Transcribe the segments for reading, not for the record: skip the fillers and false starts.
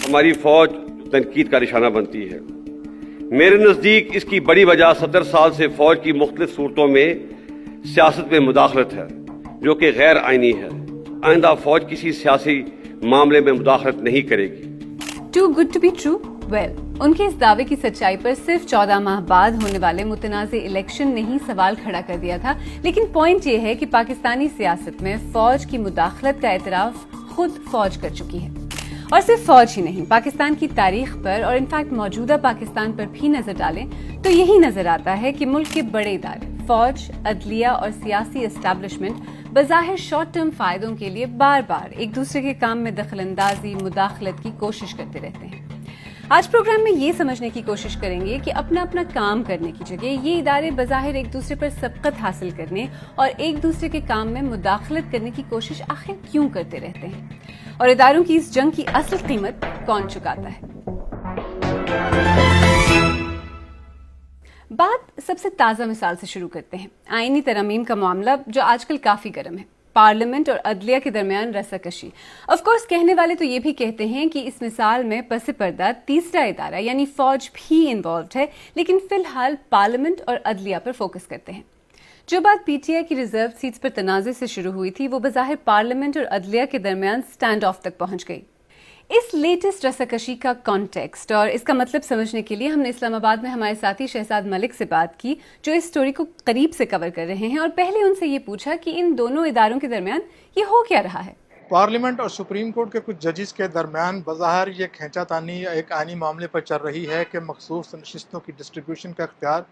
हमारी फौज तनकीद का निशाना बनती है। मेरे नज़दीक इसकी बड़ी वजह 70 साल से फौज की मुख्तलिफ सूरतों में सियासत में मुदाखलत है, जो कि गैर आइनी है। आइंदा फौज किसी सियासी मामले में मुदाखलत नहीं करेगी। Too good to be true? Well, उनके इस दावे की सच्चाई पर सिर्फ 14 माह बाद होने वाले मुतनाज़े इलेक्शन ने ही सवाल खड़ा कर दिया था, लेकिन पॉइंट ये है कि पाकिस्तानी सियासत में फौज की मुदाखलत का एतराफ खुद फौज कर चुकी है। और सिर्फ फौज ही नहीं, पाकिस्तान की तारीख पर और इनफैक्ट मौजूदा पाकिस्तान पर भी नजर डालें तो यही नजर आता है कि मुल्क के बड़े इदारे, फौज, अदलिया और सियासी एस्टैब्लिशमेंट बज़ाहिर शॉर्ट टर्म फायदों के लिए बार बार एक दूसरे के काम में दखलंदाजी, मुदाखलत की कोशिश करते रहते हैं। आज प्रोग्राम में ये समझने की कोशिश करेंगे कि अपना अपना काम करने की जगह ये इदारे बज़ाहिर एक दूसरे पर सबकत हासिल करने और एक दूसरे के काम में मुदाखलत करने की कोशिश आखिर क्यों करते रहते हैं, और इदारों की इस जंग की असल कीमत कौन चुकाता है। बात सबसे ताज़ा मिसाल से शुरू करते हैं। आईनी तरमीम का मामला जो आजकल काफ़ी गर्म है, पार्लियामेंट और अदलिया के दरमियान रस्साकशी। ऑफ कोर्स कहने वाले तो ये भी कहते हैं कि इस मिसाल में पस पर्दा तीसरा इदारा यानी फौज भी इन्वॉल्व है, लेकिन फिलहाल पार्लियामेंट और अदलिया पर फोकस करते हैं। जो बात पीटीआई की रिजर्व सीट्स पर तनाज़े से शुरू हुई थी, वो बज़ाहिर पार्लियामेंट और अदलिया के दरमियान स्टैंड ऑफ तक पहुंच गई। इस लेटेस्ट रस्साकशी का कॉन्टेक्स्ट और इसका मतलब समझने के लिए हमने इस्लामाबाद में हमारे साथी शहजाद मलिक से बात की, जो इस स्टोरी को करीब से कवर कर रहे हैं, और पहले उनसे ये पूछा कि इन दोनों इदारों के दरमियान ये हो क्या रहा है। पार्लियामेंट और सुप्रीम कोर्ट के कुछ जजेस के दरमियान बज़ाहिर ये खींचातानी एक आइनी मामले पर चल रही है कि मखसूस नशिस्तों की डिस्ट्रीब्यूशन का इख्तियार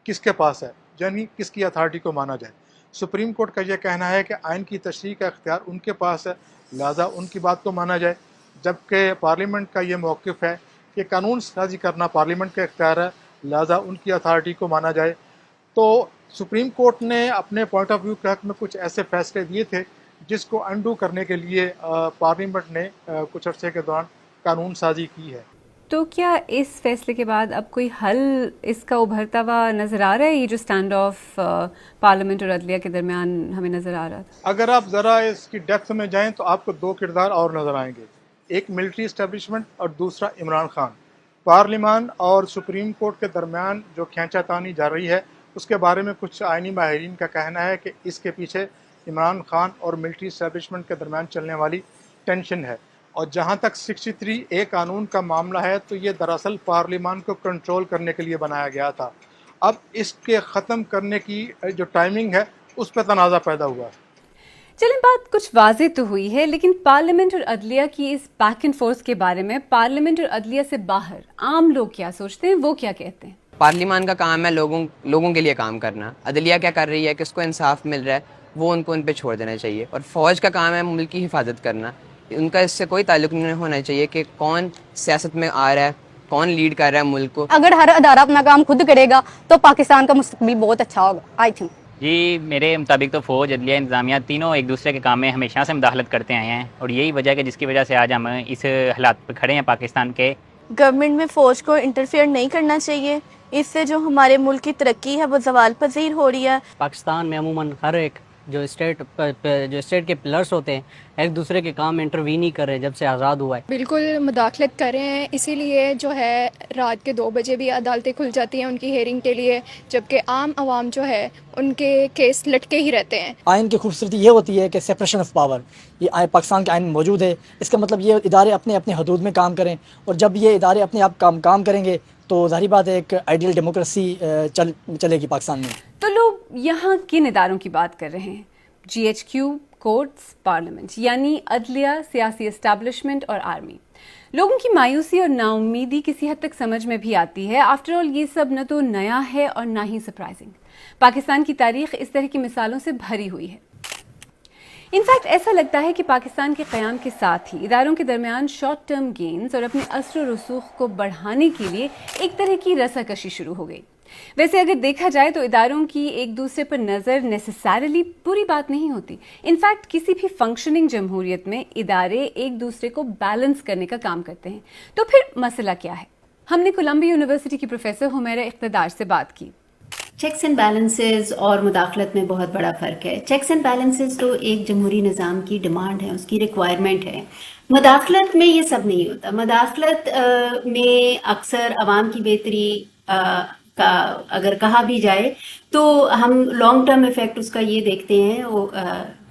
किसके पास है, यानी किसकी अथॉरिटी को माना जाए। सुप्रीम कोर्ट का यह कहना है कि आइन की तशरीह का इख्तियार उनके पास है, लिहाजा उनकी बात को माना जाए, जबकि पार्लियामेंट का ये मौक़िफ़ है कि कानून साजी करना पार्लियामेंट का इख्तियार है, लिहाजा उनकी अथॉरिटी को माना जाए। तो सुप्रीम कोर्ट ने अपने पॉइंट ऑफ व्यू के हक़ में कुछ ऐसे फैसले दिए थे जिसको अंडू करने के लिए पार्लियामेंट ने कुछ अरसे के दौरान कानून साजी की है। तो क्या इस फैसले के बाद अब कोई हल इसका उभरता हुआ नजर आ रहा है, ये जो स्टैंड ऑफ पार्लियामेंट और अदलिया के दरमियान हमें नजर आ रहा था? अगर आप ज़रा इसकी डेप्थ में जाएं तो आपको दो किरदार और नज़र आएंगे, एक मिलिट्री इस्टेब्लिशमेंट और दूसरा इमरान खान। पार्लियामान और सुप्रीम कोर्ट के दरमियान जो खींचातानी जा रही है, उसके बारे में कुछ आइनी माहिरीन का कहना है कि इसके पीछे इमरान खान और मिलिट्री इस्टेब्लिशमेंट के दरमियान चलने वाली टेंशन है। और जहाँ तक 63A कानून का मामला है, तो ये दरअसल पार्लियामान को कंट्रोल करने के लिए बनाया गया था। अब इसके ख़त्म करने की जो टाइमिंग है, उस पर तनाज़ा पैदा हुआ है। चलें, बात कुछ वाज़ेह तो हुई है, लेकिन पार्लियामेंट और अदलिया की इस बैक एंड फोर्स के बारे में पार्लियामेंट और अदलिया से बाहर आम लोग क्या सोचते हैं, वो क्या कहते हैं? पार्लियामान का काम है लोगों के लिए काम करना। अदलिया क्या कर रही है, किसको इंसाफ मिल रहा है, वो उन पे छोड़ देना चाहिए। और फौज का काम है मुल्क की हिफाजत करना। उनका इससे कोई ताल्लुक नहीं होना चाहिए कि कौन सियासत में आ रहा है, कौन लीड कर रहा है मुल्क को। अगर हर अदारा अपना काम खुद करेगा तो पाकिस्तान का मुस्तकबिल बहुत अच्छा होगा, आई थिंक। जी, मेरे मुताबिक तो फ़ौज, अदलिया, इंतज़ामिया तीनों एक दूसरे के काम में हमेशा से मुदाखलत करते आए हैं, और यही वजह है कि जिसकी वजह से आज हम इस हालात पर खड़े हैं पाकिस्तान के। गवर्नमेंट में फ़ौज को इंटरफेयर नहीं करना चाहिए, इससे जो हमारे मुल्क की तरक्की है वो ज़वाल पजीर हो रही है। पाकिस्तान में अमूमन हर एक जो स्टेट के पिलर्स होते हैं एक दूसरे के काम में इंटरवीन ही कर रहे हैं जब से आज़ाद हुआ है। बिल्कुल मुदाखलत कर रहे हैं, इसीलिए जो है रात के 2 बजे भी अदालतें खुल जाती हैं उनकी हेयरिंग के लिए, जबकि आम आवाम जो है उनके केस लटके ही रहते हैं। आइन की खूबसूरती ये होती है कि सेपरेशन ऑफ पावर, ये पाकिस्तान के आइन में मौजूद है। इसका मतलब ये इदारे अपने अपने हदूद में काम करें, और जब ये इदारे अपने आप काम करेंगे तो ज़ाहिर बात है एक आइडियल डेमोक्रेसी चलेगी पाकिस्तान में। तो लोग यहाँ किन इदारों की बात कर रहे हैं? GHQ, कोर्ट्स, पार्लियामेंट, यानी अदलिया, सियासी एस्टैब्लिशमेंट और आर्मी। लोगों की मायूसी और नाउम्मीदी किसी हद तक समझ में भी आती है। आफ्टर ऑल ये सब न तो नया है और ना ही सरप्राइजिंग। पाकिस्तान की तारीख इस तरह की मिसालों से भरी हुई है। इनफैक्ट ऐसा लगता है कि पाकिस्तान के क़याम के साथ ही इदारों के दरमियान शॉर्ट टर्म गेन्स और अपने असर रसूख को बढ़ाने के लिए एक तरह की रस्साकशी शुरू हो गई। वैसे अगर देखा जाए तो इदारों की एक दूसरे पर नज़र नेसेसरली बुरी बात नहीं होती। इनफैक्ट किसी भी फंक्शनिंग जमहूरियत में इदारे एक दूसरे को बैलेंस करने का काम करते हैं। तो फिर मसला क्या है? हमने कोलंबिया यूनिवर्सिटी की प्रोफेसर हुमैरा इक़्तिदार से बात की। چیکس اینڈ بیلنسز اور مداخلت میں بہت بڑا فرق ہے. چیکس اینڈ بیلنسز تو ایک جمہوری نظام کی ڈیمانڈ ہے, اس کی ریکوائرمنٹ ہے. مداخلت میں یہ سب نہیں ہوتا. مداخلت میں اکثر عوام کی بہتری کا اگر کہا بھی جائے تو ہم لانگ ٹرم ایفیکٹ اس کا یہ دیکھتے ہیں وہ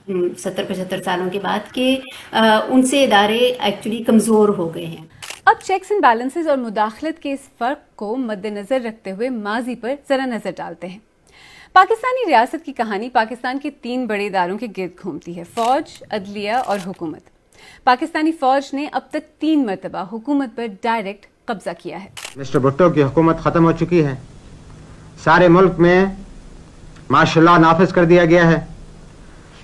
70-75 سالوں کے بعد کہ ان سے ادارے ایکچولی کمزور ہو گئے ہیں. اب چیکس اینڈ بیلنسز اور مداخلت کے اس فرق کو مد نظر رکھتے ہوئے ماضی پر ذرا نظر ڈالتے ہیں. پاکستانی ریاست کی کہانی پاکستان کے 3 بڑے اداروں کے گرد گھومتی ہے: فوج، عدلیہ اور حکومت. پاکستانی فوج نے اب تک 3 مرتبہ حکومت پر ڈائریکٹ قبضہ کیا ہے. مسٹر بھٹو کی حکومت ختم ہو چکی ہے. سارے ملک میں مارشل لا نافذ کر دیا گیا ہے.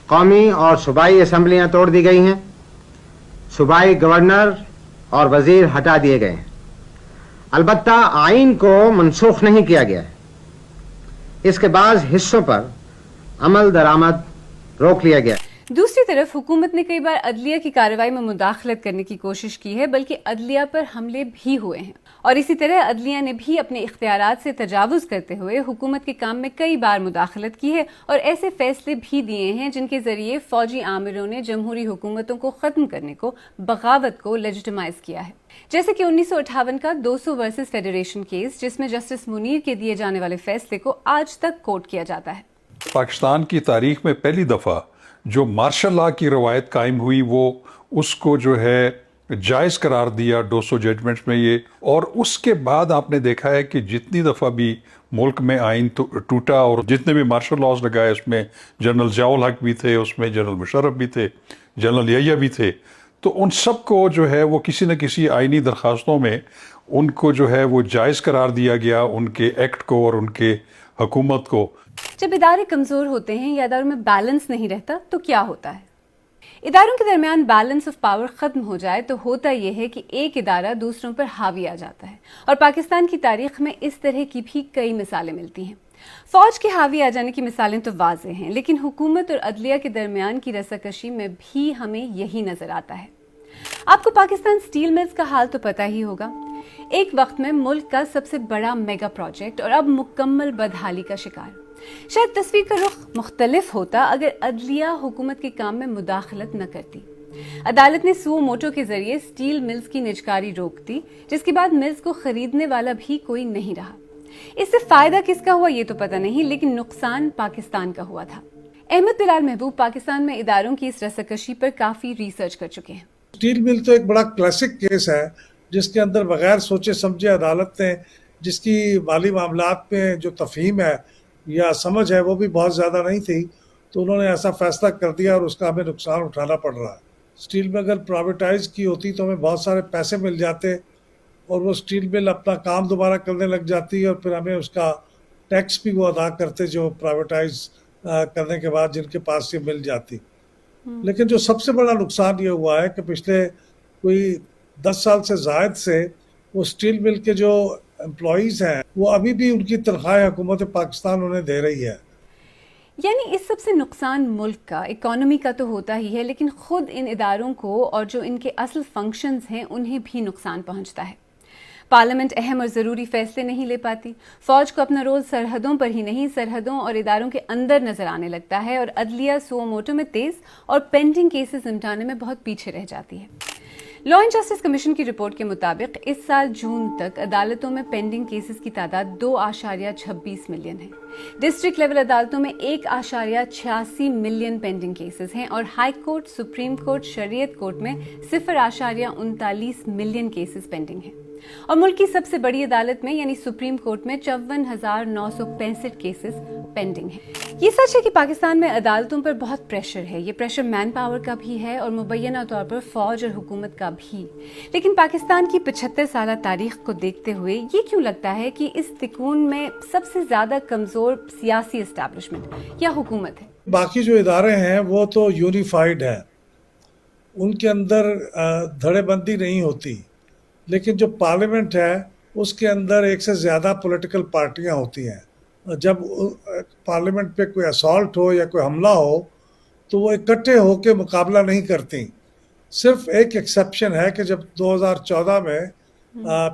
قومی اور صوبائی اسمبلیاں توڑ دی گئی ہیں. صوبائی گورنر اور وزیر ہٹا دیے گئے ہیں. البتہ آئین کو منسوخ نہیں کیا گیا ہے. اس کے بعض حصوں پر عمل درآمد روک لیا گیا ہے. دوسری طرف حکومت نے کئی بار عدلیہ کی کارروائی میں مداخلت کرنے کی کوشش کی ہے، بلکہ عدلیہ پر حملے بھی ہوئے ہیں، اور اسی طرح عدلیہ نے بھی اپنے اختیارات سے تجاوز کرتے ہوئے حکومت کے کام میں کئی بار مداخلت کی ہے اور ایسے فیصلے بھی دیے ہیں جن کے ذریعے فوجی آمروں نے جمہوری حکومتوں کو ختم کرنے کو، بغاوت کو لیجٹمائز کیا ہے، جیسے کہ 1958 کا 200 ورسز فیڈریشن کیس، جس میں جسٹس منیر کے دیے جانے والے فیصلے کو آج تک کوٹ کیا جاتا ہے. پاکستان کی تاریخ میں پہلی دفعہ جو مارشل لا کی روایت قائم ہوئی، وہ اس کو جو ہے جائز قرار دیا 200 ججمنٹس میں یہ. اور اس کے بعد آپ نے دیکھا ہے کہ جتنی دفعہ بھی ملک میں آئین ٹوٹا اور جتنے بھی مارشل لاز لگائے، اس میں جنرل ضیاء الحق بھی تھے، اس میں جنرل مشرف بھی تھے، جنرل یحییٰ بھی تھے، تو ان سب کو جو ہے وہ کسی نہ کسی آئینی درخواستوں میں ان کو جو ہے وہ جائز قرار دیا گیا، ان کے ایکٹ کو اور ان کے حکومت کو. جب ادارے کمزور ہوتے ہیں یا اداروں میں بیلنس نہیں رہتا تو کیا ہوتا ہے؟ اداروں کے درمیان بیلنس آف پاور ختم ہو جائے تو ہوتا یہ ہے کہ ایک ادارہ دوسروں پر حاوی آ جاتا ہے، اور پاکستان کی تاریخ میں اس طرح کی بھی کئی مثالیں ملتی ہیں. فوج کے حاوی آ جانے کی مثالیں تو واضح ہیں، لیکن حکومت اور عدلیہ کے درمیان کی رساکشی میں بھی ہمیں یہی نظر آتا ہے. آپ کو پاکستان سٹیل ملز کا حال تو پتہ ہی ہوگا. ایک وقت میں ملک کا سب سے بڑا میگا پروجیکٹ، اور اب مکمل بدحالی کا شکار. شاید تصویر کا رخ مختلف ہوتا اگر عدلیہ حکومت کے کام میں مداخلت نہ کرتی. عدالت نے سو موٹو کے ذریعے سٹیل ملز کی نجکاری روک دی، جس کے بعد ملز کو خریدنے والا بھی کوئی نہیں رہا. اس سے فائدہ کس کا ہوا یہ تو پتہ نہیں، لیکن نقصان پاکستان کا ہوا تھا. احمد بلال محبوب پاکستان میں اداروں کی اس رساکشی پر کافی ریسرچ کر چکے ہیں. سٹیل مل تو ایک بڑا کلاسک کیس ہے جس کے اندر بغیر سوچے سمجھے عدالت نے، جس کی مالی معاملات میں جو تفہیم ہے یا سمجھ ہے وہ بھی بہت زیادہ نہیں تھی، تو انہوں نے ایسا فیصلہ کر دیا اور اس کا ہمیں نقصان اٹھانا پڑ رہا ہے. سٹیل میں اگر پرائیویٹائز کی ہوتی تو ہمیں بہت سارے پیسے مل جاتے اور وہ سٹیل مل اپنا کام دوبارہ کرنے لگ جاتی، اور پھر ہمیں اس کا ٹیکس بھی وہ ادا کرتے جو پرائیویٹائز کرنے کے بعد جن کے پاس یہ مل جاتی. لیکن جو سب سے بڑا نقصان یہ ہوا ہے کہ پچھلے کوئی 10 سال سے زائد سے وہ سٹیل مل کے جو امپلائیز ہیں وہ ابھی بھی ان کی تنخواہ حکومت پاکستان انہیں دے رہی ہے. یعنی اس سب سے نقصان ملک کا، اکانومی کا تو ہوتا ہی ہے، لیکن خود ان اداروں کو اور جو ان کے اصل فنکشنز ہیں انہیں بھی نقصان پہنچتا ہے. پارلیمنٹ اہم اور ضروری فیصلے نہیں لے پاتی، فوج کو اپنا رول سرحدوں پر ہی نہیں سرحدوں اور اداروں کے اندر نظر آنے لگتا ہے، اور عدلیہ سو موٹو میں تیز اور پینڈنگ کیسز نمٹانے میں بہت پیچھے رہ جاتی ہے. لا اینڈ جسٹس کمیشن کی رپورٹ کے مطابق اس سال جون تک عدالتوں میں پینڈنگ کیسز کی تعداد 2.26 ملین ہے. ڈسٹرکٹ لیول عدالتوں میں 1.86 ملین پینڈنگ کیسز ہیں، اور ہائی کورٹ، سپریم کورٹ، شریعت کورٹ میں 0.39 ملین کیسز پینڈنگ ہیں. اور ملک کی سب سے بڑی عدالت میں یعنی سپریم کورٹ میں 54,965 کیسز پینڈنگ ہیں. یہ سچ ہے کہ پاکستان میں عدالتوں پر بہت پریشر ہے. یہ پریشر مین پاور کا بھی ہے اور مبینہ طور پر فوج اور حکومت کا بھی. لیکن پاکستان کی 75 سالہ تاریخ کو دیکھتے ہوئے یہ کیوں لگتا ہے کہ اس تکون میں سب سے زیادہ کمزور سیاسی اسٹیبلشمنٹ یا حکومت ہے؟ باقی جو ادارے ہیں وہ تو یونیفائڈ ہیں، ان کے اندر دھڑے بندی نہیں ہوتی. لیکن جو پارلیمنٹ ہے اس کے اندر ایک سے زیادہ پولیٹیکل پارٹیاں ہوتی ہیں. جب پارلیمنٹ پہ کوئی اسالٹ ہو یا کوئی حملہ ہو تو وہ اکٹھے ہو کے مقابلہ نہیں کرتی. صرف ایک ایکسیپشن ہے کہ جب 2014 میں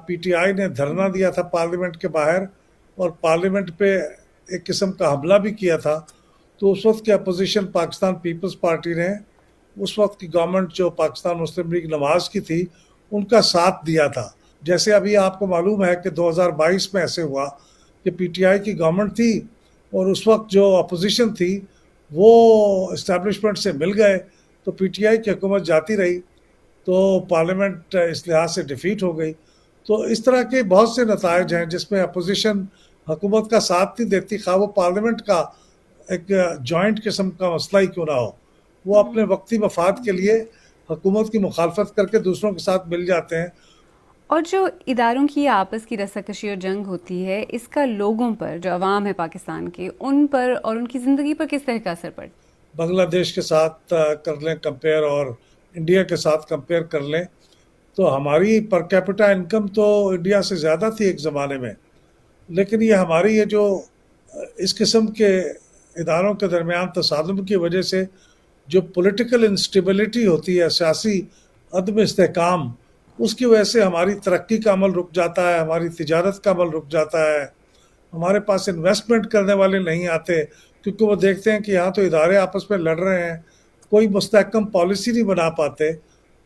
پی ٹی آئی نے دھرنا دیا تھا پارلیمنٹ کے باہر، اور پارلیمنٹ پہ एक किस्म का हमला भी किया था, तो उस वक्त की अपोजिशन पाकिस्तान पीपल्स पार्टी ने उस वक्त की गवर्नमेंट जो पाकिस्तान मुस्लिम लीग नवाज की थी उनका साथ दिया था। जैसे अभी आपको मालूम है कि 2022 में ऐसे हुआ कि पीटीआई की गवर्नमेंट थी और उस वक्त जो अपोजिशन थी वो इस्टेब्लिशमेंट से मिल गए, तो पीटीआई की हुकूमत जाती रही, तो पार्लियामेंट इस लिहाज से डिफीट हो गई। तो इस तरह के बहुत से नतायज हैं जिसमें अपोजिशन हुकूमत का साथ नहीं देती, खा वो पार्लियामेंट का एक जॉइंट किस्म का मसला ही क्यों ना हो, वो अपने वक्ती मफाद के लिए हुकूमत की मुखालफत करके दूसरों के साथ मिल जाते हैं। और जो इदारों की आपस की रस्साकशी और जंग होती है, इसका लोगों पर, जो अवाम है पाकिस्तान के, उन पर और उनकी ज़िंदगी पर किस तरह का असर पड़ता है? बांग्लादेश के साथ कर लें कंपेयर और इंडिया के साथ कंपेयर कर लें तो हमारी पर कैपिटा इनकम तो इंडिया से ज़्यादा थी एक ज़माने में, लेकिन ये हमारी ये जो इस किस्म के इदारों के दरमियान तसादुम की वजह से जो पॉलिटिकल इंस्टेबिलिटी होती है, सियासी अदम इस्तेहकाम, उसकी वजह से हमारी तरक्की का अमल रुक जाता है, हमारी तिजारत का अमल रुक जाता है, हमारे पास इन्वेस्टमेंट करने वाले नहीं आते क्योंकि वो देखते हैं कि यहाँ तो इदारे आपस में लड़ रहे हैं, कोई मुस्तहकम पॉलिसी नहीं बना पाते,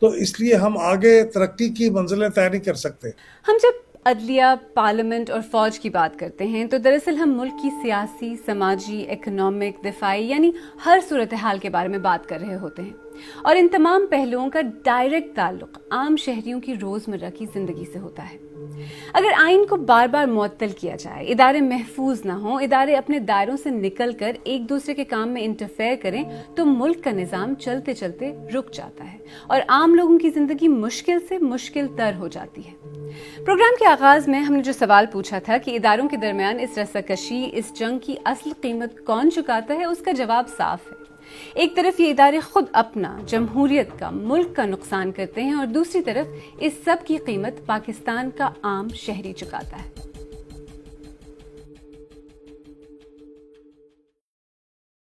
तो इसलिए हम आगे तरक्की की मंजिलें तय नहीं कर सकते। हम जब अदलिया, पार्लियामेंट और फौज की बात करते हैं तो दरअसल हम मुल्क की सियासी, समाजी, इकोनॉमिक, दिफाई यानी हर सूरत हाल के बारे में बात कर रहे होते हैं, और इन तमाम पहलुओं का डायरेक्ट ताल्लुक आम शहरियों की रोज़मर्रा की ज़िंदगी से होता है। अगर आइन को बार बार मुअत्तल किया जाए, इदारे महफूज ना हों, इदारे अपने दायरों से निकल कर एक दूसरे के काम में इंटरफेयर करें, तो मुल्क का निज़ाम चलते चलते रुक जाता है और आम लोगों की ज़िंदगी मुश्किल से मुश्किल तर हो जाती है। प्रोग्राम के आगाज में हमने जो सवाल पूछा था कि इदारों के दरमियान इस रस्साकशी, इस जंग की असल कीमत कौन चुकाता है, उसका जवाब साफ है। एक तरफ ये इदारे खुद अपना, जमहूरियत का, मुल्क का नुकसान करते हैं और दूसरी तरफ इस सब की कीमत पाकिस्तान का आम शहरी चुकाता है।